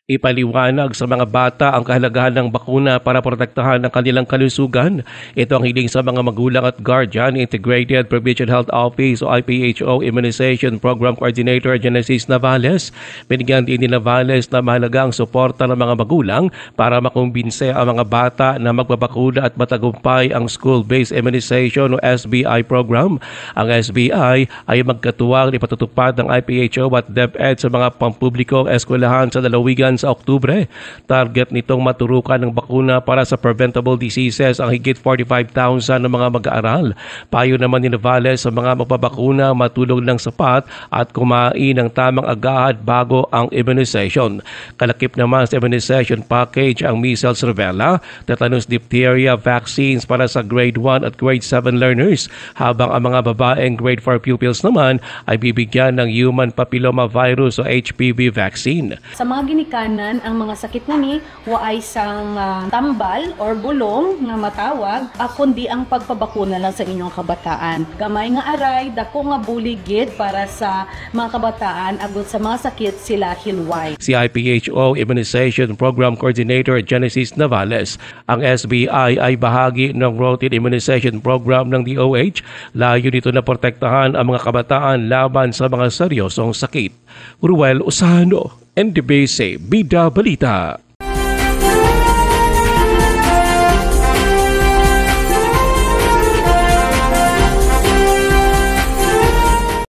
Ipaliwanag sa mga bata ang kahalagahan ng bakuna para protektahan ang kanilang kalusugan. Ito ang hiling sa mga magulang at guardian. Integrated Provincial Health Office o IPHO Immunization Program Coordinator Genesis Navales. Binigyan din ni Navales na mahalagang suporta ng mga magulang para makumbinse ang mga bata na magbabakuna at matagumpay ang School-Based Immunization o SBI program. Ang SBI ay magkatuwang ipatutupad ng IPHO at DepEd sa mga pampublikong eskwelahan sa lalawigan sa Oktubre. Target nitong maturukan ng bakuna para sa preventable diseases ang higit 45,000 ng mga mag-aaral. Payo naman ni Navales sa mga magpapakuna matulog ng sapat at kumain ng tamang agahad bago ang immunization. Kalakip naman sa immunization package ang measles, rubella, tetanus, diphtheria vaccines para sa grade 1 at grade 7 learners, habang ang mga babaeng grade 4 pupils naman ay bibigyan ng human papilloma virus o HPV vaccine. Sa mga ginikanan, ang mga sakit nani waay sang tambal or bulong nga matawag, kundi ang pagpabakuna lang sa inyong kabataan. Gamay nga aray, dako nga buligid para sa mga kabataan agud sa mga sakit sila hilway. Si IPHO Immunization Program Coordinator Genesis Navales, ang SBI ay bahagi ng routine immunization program ng DOH. Layo nito na protektahan ang mga kabataan laban sa mga seryosong sakit. Ruel Usano, NDBC Bida Balita.